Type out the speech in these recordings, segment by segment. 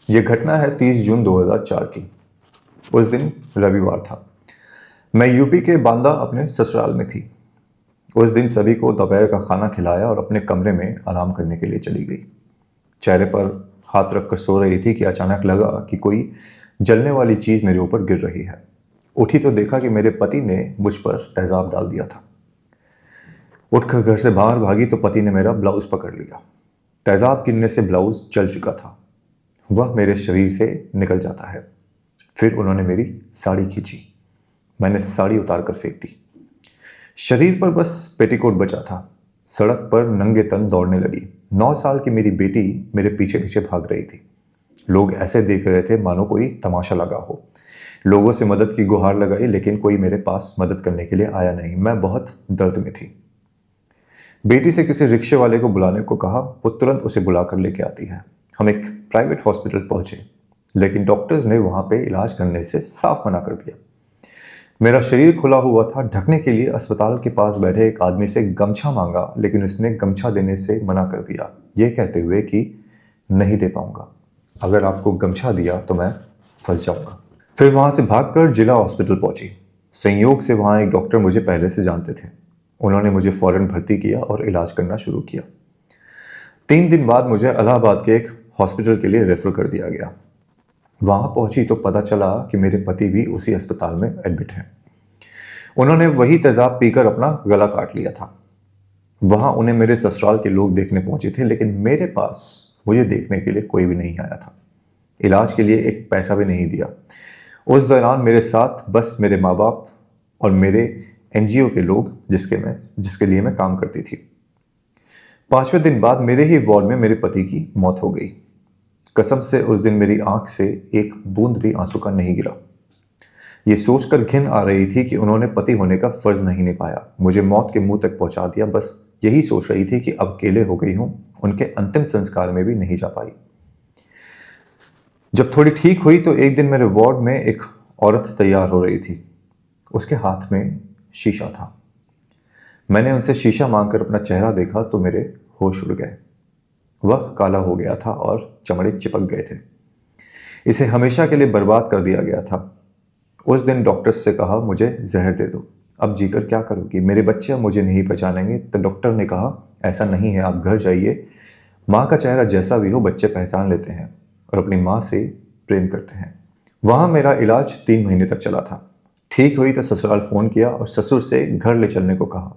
ये घटना है 30 जून 2004 की। उस दिन रविवार था। मैं यूपी के बांदा अपने ससुराल में थी। उस दिन सभी को दोपहर का खाना खिलाया और अपने कमरे में आराम करने के लिए चली गई। चेहरे पर हाथ रखकर सो रही थी कि अचानक लगा कि कोई जलने वाली चीज़ मेरे ऊपर गिर रही है। उठी तो देखा कि मेरे पति ने मुझ पर तेजाब डाल दिया था। उठकर घर से बाहर भागी तो पति ने मेरा ब्लाउज पकड़ लिया। तेजाब गिरने से ब्लाउज जल चुका था। वह मेरे शरीर से निकल जाता है। फिर उन्होंने मेरी साड़ी खींची। मैंने साड़ी उतार कर फेंक दी। शरीर पर बस पेटीकोट बचा था। सड़क पर नंगे तन दौड़ने लगी। 9 साल की मेरी बेटी मेरे पीछे पीछे भाग रही थी। लोग ऐसे देख रहे थे मानो कोई तमाशा लगा हो। लोगों से मदद की गुहार लगाई लेकिन कोई मेरे पास मदद करने के लिए आया नहीं। मैं बहुत दर्द में थी। बेटी से किसी रिक्शे वाले को बुलाने को कहा। वो तुरंत उसे बुला कर लेके आती है। हम एक प्राइवेट हॉस्पिटल पहुंचे लेकिन डॉक्टर्स ने वहां पे इलाज करने से साफ मना कर दिया। मेरा शरीर खुला हुआ था। ढकने के लिए अस्पताल के पास बैठे एक आदमी से गमछा मांगा लेकिन उसने गमछा देने से मना कर दिया, ये कहते हुए कि नहीं दे पाऊंगा। अगर आपको गमछा दिया तो मैं फंस जाऊंगा। फिर वहां से भागकर जिला हॉस्पिटल पहुंची। संयोग से वहां एक डॉक्टर मुझे पहले से जानते थे। उन्होंने मुझे फौरन भर्ती किया और इलाज करना शुरू किया। 3 दिन बाद मुझे इलाहाबाद के एक हॉस्पिटल के लिए रेफर कर दिया गया। वहां पहुंची तो पता चला कि मेरे पति भी उसी अस्पताल में एडमिट हैं। उन्होंने वही तेजाब पीकर अपना गला काट लिया था। वहां उन्हें मेरे ससुराल के लोग देखने पहुंचे थे लेकिन मेरे पास मुझे देखने के लिए कोई भी नहीं आया था। इलाज के लिए एक पैसा भी नहीं दिया। उस दौरान मेरे साथ बस मेरे माँ बाप और मेरे एनजीओ के लोग जिसके लिए मैं काम करती थी। 5वें दिन बाद मेरे ही वार्ड में मेरे पति की मौत हो गई। कसम से उस दिन मेरी आंख से एक बूंद भी आंसू का नहीं गिरा। ये सोचकर घिन आ रही थी कि उन्होंने पति होने का फर्ज नहीं निभाया, मुझे मौत के मुंह तक पहुंचा दिया। बस यही सोच रही थी कि अब अकेले हो गई हूं। उनके अंतिम संस्कार में भी नहीं जा पाई। जब थोड़ी ठीक हुई तो एक दिन मेरे वार्ड में एक औरत तैयार हो रही थी। उसके हाथ में शीशा था। मैंने उनसे शीशा मांगकर अपना चेहरा देखा तो मेरे होश उड़ गए। वह काला हो गया था और चमड़े चिपक गए थे। इसे हमेशा के लिए बर्बाद कर दिया गया था। उस दिन डॉक्टर्स से कहा, मुझे जहर दे दो, अब जीकर क्या करोगी, मेरे बच्चे अब मुझे नहीं पहचानेंगे। तो डॉक्टर ने कहा, ऐसा नहीं है, आप घर जाइए। माँ का चेहरा जैसा भी हो बच्चे पहचान लेते हैं और अपनी माँ से प्रेम करते हैं। वहाँ मेरा इलाज 3 महीने तक चला था। ठीक हुई तो ससुराल फ़ोन किया और ससुर से घर ले चलने को कहा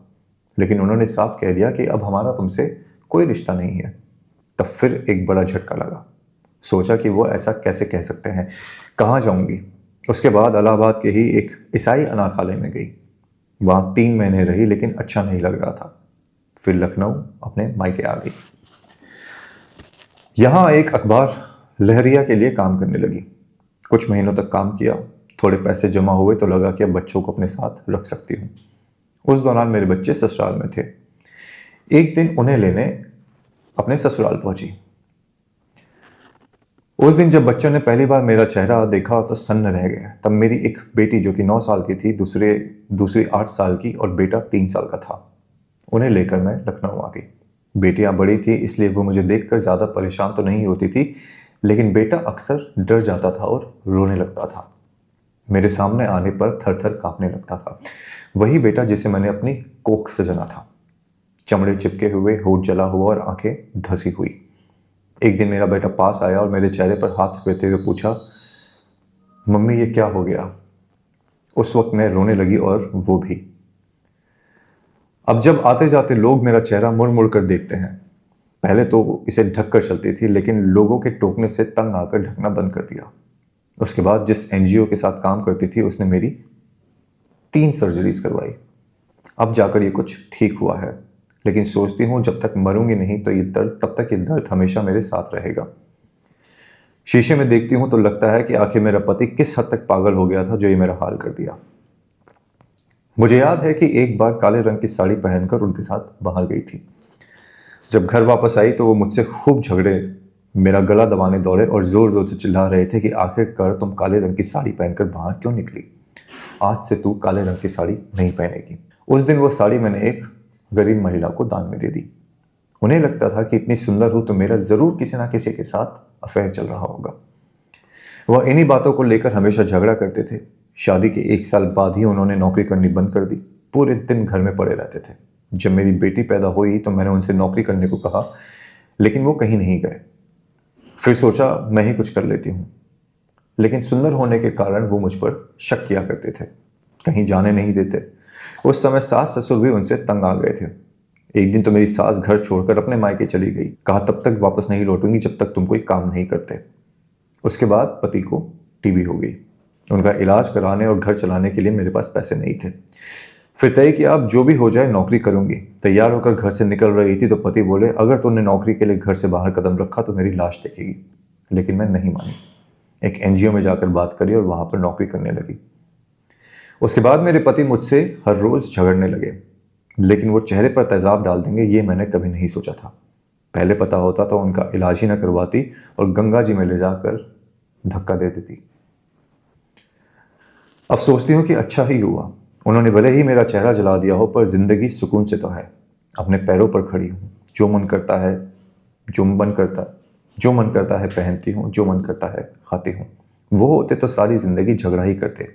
लेकिन उन्होंने साफ कह दिया कि अब हमारा तुमसे कोई रिश्ता नहीं है। तब फिर एक बड़ा झटका लगा। सोचा कि वो ऐसा कैसे कह सकते हैं, कहाँ जाऊंगी। उसके बाद इलाहाबाद के ही एक ईसाई अनाथालय में गई। वहाँ 3 महीने रही लेकिन अच्छा नहीं लग रहा था। फिर लखनऊ अपने मायके आ गई। यहाँ एक अखबार लहरिया के लिए काम करने लगी। कुछ महीनों तक काम किया। थोड़े पैसे जमा हुए तो लगा कि अब बच्चों को अपने साथ रख सकती हूँ। उस दौरान मेरे बच्चे ससुराल में थे। एक दिन उन्हें लेने अपने ससुराल पहुंची। उस दिन जब बच्चों ने पहली बार मेरा चेहरा देखा तो सन्न रह गए। तब मेरी एक बेटी जो कि 9 साल की थी, दूसरी 8 साल की और बेटा 3 साल का था। उन्हें लेकर मैं लखनऊ आ गई। बेटियां बड़ी थी इसलिए वो मुझे देखकर ज़्यादा परेशान तो नहीं होती थी लेकिन बेटा अक्सर डर जाता था और रोने लगता था। मेरे सामने आने पर थर थर कांपने लगता था। वही बेटा जिसे मैंने अपनी कोख से जना था। चमड़े चिपके हुए, होठ जला हुआ और आंखें धसी हुई। एक दिन मेरा बेटा पास आया और मेरे चेहरे पर हाथ फेरते हुए पूछा, मम्मी ये क्या हो गया। उस वक्त मैं रोने लगी और वो भी। अब जब आते जाते लोग मेरा चेहरा मुड़ मुड़ कर देखते हैं। पहले तो इसे ढक कर चलती थी लेकिन लोगों के टोकने से तंग आकर ढकना बंद कर दिया। उसके बाद जिस एनजीओ के साथ काम करती थी उसने मेरी 3 सर्जरीज करवाई। अब जाकर ये कुछ ठीक हुआ है लेकिन सोचती हूँ जब तक मरूंगी नहीं तो तब तक ये दर्द हमेशा मेरे साथ रहेगा। शीशे में देखती हूँ तो लगता है कि आखिर मेरा पति किस हद तक पागल हो गया था जो ये मेरा हाल कर दिया। मुझे याद है कि एक बार काले रंग की साड़ी पहनकर उनके साथ बाहर गई थी। जब घर वापस आई तो वो मुझसे खूब झगड़े, मेरा गला दबाने दौड़े और जोर जोर से चिल्ला रहे थे कि आखिरकार तुम काले रंग की साड़ी पहनकर बाहर क्यों निकली, आज से तू काले रंग की साड़ी नहीं पहनेगी। उस दिन वो साड़ी मैंने एक गरीब महिला को दान में दे दी। उन्हें लगता था कि इतनी सुंदर हूं तो मेरा जरूर किसी ना किसी के साथ अफेयर चल रहा होगा। वह इन्हीं बातों को लेकर हमेशा झगड़ा करते थे। शादी के 1 साल बाद ही उन्होंने नौकरी करनी बंद कर दी। पूरे दिन घर में पड़े रहते थे। जब मेरी बेटी पैदा हुई तो मैंने उनसे नौकरी करने को कहा, लेकिन वो कहीं नहीं गए। फिर सोचा मैं ही कुछ कर लेती हूँ, लेकिन सुंदर होने के कारण वो मुझ पर शक किया करते थे, कहीं जाने नहीं देते। उस समय सास ससुर भी उनसे तंग आ गए थे। एक दिन तो मेरी सास घर छोड़कर अपने मायके चली गई। कहा तब तक वापस नहीं लौटूंगी जब तक तुम कोई काम नहीं करते। उसके बाद पति को टीबी हो गई। उनका इलाज कराने और घर चलाने के लिए मेरे पास पैसे नहीं थे। फिर तय किया अब जो भी हो जाए नौकरी करूंगी। तैयार होकर घर से निकल रही थी तो पति बोले, अगर तूने नौकरी के लिए घर से बाहर कदम रखा तो मेरी लाश देखेगी। लेकिन मैं नहीं मानी। एक एनजीओ में जाकर बात करी और वहां पर नौकरी करने लगी। उसके बाद मेरे पति मुझसे हर रोज झगड़ने लगे, लेकिन वो चेहरे पर तेजाब डाल देंगे ये मैंने कभी नहीं सोचा था। पहले पता होता तो उनका इलाज ही न करवाती और गंगा जी में ले जाकर धक्का दे देती। अब सोचती हूँ कि अच्छा ही हुआ। उन्होंने भले ही मेरा चेहरा जला दिया हो, पर जिंदगी सुकून से तो है। अपने पैरों पर खड़ी हूँ। जो मन करता है पहनती हूँ, जो मन करता है खाती हूँ। वो होते तो सारी जिंदगी झगड़ा ही करते।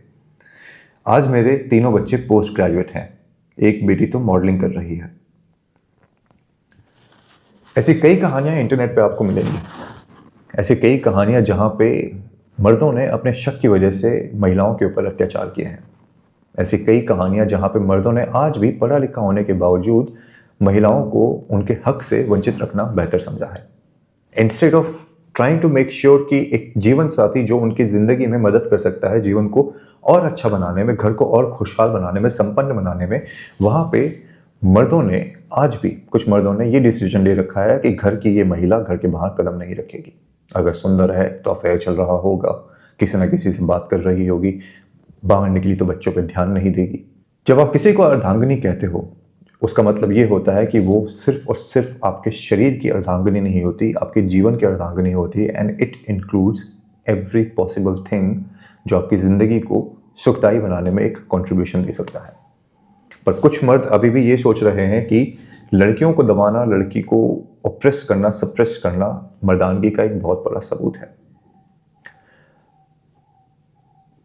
आज मेरे तीनों बच्चे पोस्ट ग्रेजुएट हैं। एक बेटी तो मॉडलिंग कर रही है। ऐसी कई कहानियां इंटरनेट पे आपको मिलेंगी। ऐसी कई कहानियां जहां पे मर्दों ने अपने शक की वजह से महिलाओं के ऊपर अत्याचार किए हैं। ऐसी कई कहानियां जहां पे मर्दों ने आज भी पढ़ा लिखा होने के बावजूद महिलाओं को उनके हक से वंचित रखना बेहतर समझा है। Instead of trying to make sure कि एक जीवन साथी जो उनकी जिंदगी में मदद कर सकता है, जीवन को और अच्छा बनाने में, घर को और खुशहाल बनाने में, संपन्न बनाने में, वहां पे मर्दों ने आज भी कुछ मर्दों ने ये डिसीजन ले रखा है कि घर की ये महिला घर के बाहर कदम नहीं रखेगी। अगर सुंदर है तो अफेयर चल रहा होगा, किसी ना किसी से बात कर रही होगी, बाहर निकली तो बच्चों पे ध्यान नहीं देगी। जब आप किसी को अर्धांगिनी कहते हो, उसका मतलब ये होता है कि वो सिर्फ और सिर्फ आपके शरीर की अर्धांगिनी नहीं होती, आपके जीवन की अर्धांगिनी होती है। And it includes every possible thing जो आपकी ज़िंदगी को सुखदायी बनाने में एक कंट्रीब्यूशन दे सकता है। पर कुछ मर्द अभी भी ये सोच रहे हैं कि लड़कियों को दबाना, लड़की को ऑप्रेस करना, सप्रेस करना मर्दानगी का एक बहुत बड़ा सबूत है।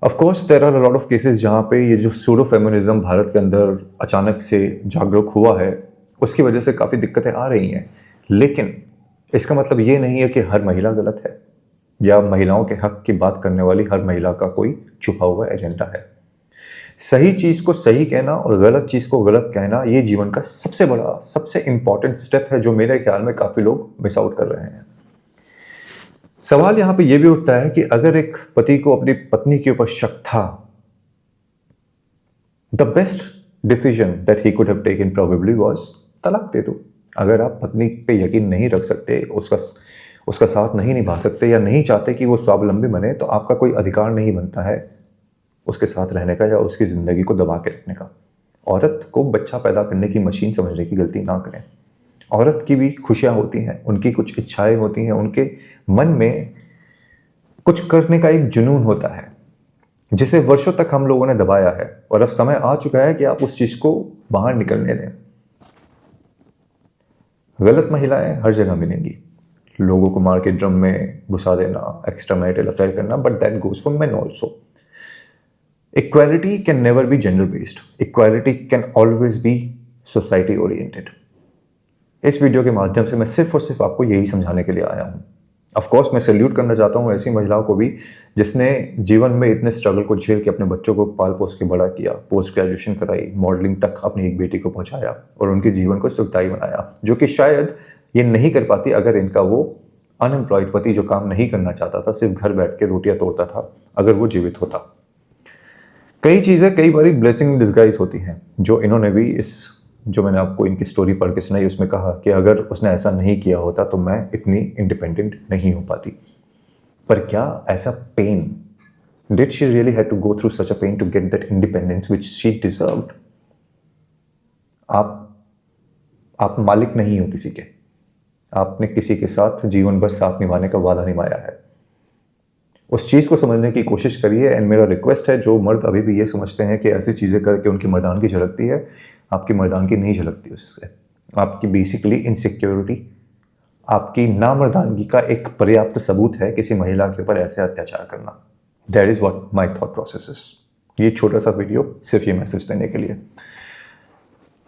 Of course there are a lot of cases जहाँ पे ये जो सूडो फेमिनिज्म भारत के अंदर अचानक से जागरूक हुआ है, उसकी वजह से काफ़ी दिक्कतें आ रही हैं। लेकिन इसका मतलब ये नहीं है कि हर महिला गलत है या महिलाओं के हक की बात करने वाली हर महिला का कोई छुपा हुआ एजेंडा है। सही चीज़ को सही कहना और गलत चीज़ को गलत कहना ये जीवन का सबसे बड़ा, सबसे इंपॉर्टेंट स्टेप है, जो मेरे ख्याल में काफ़ी लोग मिस आउट कर रहे हैं। सवाल यहां पे ये भी उठता है कि अगर एक पति को अपनी पत्नी के ऊपर शक था, the best decision that he could have taken probably was तलाक दे दो। अगर आप पत्नी पे यकीन नहीं रख सकते, उसका साथ नहीं निभा सकते या नहीं चाहते कि वो स्वावलंबी बने, तो आपका कोई अधिकार नहीं बनता है उसके साथ रहने का या उसकी ज़िंदगी को दबा के रखने का। औरत को बच्चा पैदा करने की मशीन समझने की गलती ना करें। औरत की भी खुशियाँ होती हैं, उनकी कुछ इच्छाएं होती हैं, उनके मन में कुछ करने का एक जुनून होता है जिसे वर्षों तक हम लोगों ने दबाया है, और अब समय आ चुका है कि आप उस चीज़ को बाहर निकलने दें। गलत महिलाएं हर जगह मिलेंगी। लोगों को मार के ड्रम में घुसा देना, एक्स्ट्रा मैरिटल अफेयर करना, but that goes for main also. Equality can never be gender based. Equality can always be society oriented. इस वीडियो के माध्यम से मैं सिर्फ और सिर्फ आपको यही समझाने के लिए आया हूँ। ऑफ कोर्स मैं सैल्यूट करना चाहता हूँ ऐसी महिलाओं को भी जिसने जीवन में इतने स्ट्रगल को झेल के अपने बच्चों को पाल पोस के बड़ा किया, पोस्ट ग्रेजुएशन कराई, मॉडलिंग तक अपनी एक बेटी को पहुँचाया और उनके जीवन को सुखदायी बनाया, जो कि शायद ये नहीं कर पाती अगर इनका वो अनएम्प्लॉयड पति जो काम नहीं करना चाहता था, सिर्फ घर बैठ के रोटियाँ तोड़ता था, अगर वो जीवित होता। कई चीज़ें कई बारी ब्लेसिंग डिस्गाइज होती हैं, जो इन्होंने भी जो मैंने आपको इनकी स्टोरी पढ़ के सुनाई उसमें कहा कि अगर उसने ऐसा नहीं किया होता तो मैं इतनी इंडिपेंडेंट नहीं हो पाती। पर क्या ऐसा pain, did she really had to go through such a pain to get that independence which she deserved? आप मालिक नहीं हो किसी के। आपने किसी के साथ जीवन भर साथ निभाने का वादा निभाया है। उस चीज़ को समझने की कोशिश करिए। एंड मेरा रिक्वेस्ट है, जो मर्द अभी भी ये समझते हैं कि ऐसी चीज़ें करके उनकी मर्दानगी झलकती है, आपकी मर्दानगी नहीं झलकती उससे। आपकी बेसिकली इनसिक्योरिटी आपकी नामर्दानगी का एक पर्याप्त सबूत है किसी महिला के ऊपर ऐसे अत्याचार करना। That is what my thought process is. ये छोटा सा वीडियो सिर्फ ये मैसेज देने के लिए।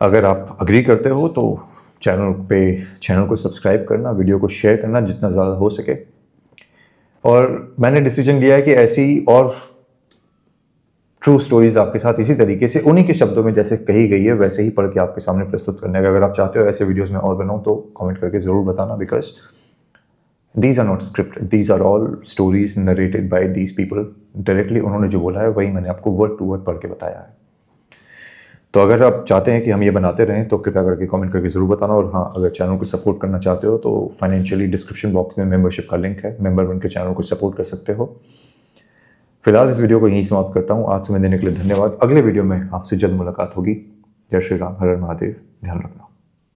अगर आप अग्री करते हो तो चैनल को सब्सक्राइब करना, वीडियो को शेयर करना जितना ज़्यादा हो सके। और मैंने डिसीजन लिया है कि ऐसी और ट्रू स्टोरीज आपके साथ इसी तरीके से उन्हीं के शब्दों में जैसे कही गई है वैसे ही पढ़ के आपके सामने प्रस्तुत करने का। अगर आप चाहते हो ऐसे वीडियोस में और बनाऊं तो कमेंट करके ज़रूर बताना, because these are not scripted, these are all stories narrated by these people. Directly उन्होंने जो बोला है वही मैंने आपको वर्ड टू वर्ड पढ़ के बताया है। तो अगर आप चाहते हैं कि हम ये बनाते रहें तो कृपया करके कमेंट करके ज़रूर बताना। और हाँ, अगर चैनल को सपोर्ट करना चाहते हो तो फाइनेंशियली डिस्क्रिप्शन बॉक्स में मेंबरशिप का लिंक है, मेंबर बन के चैनल को सपोर्ट कर सकते हो। फिलहाल इस वीडियो को यहीं समाप्त करता हूँ। आज समय देने के लिए धन्यवाद। अगले वीडियो में आपसे जल्द मुलाकात होगी। जय श्री राम, हर हर महादेव। ध्यान रखना।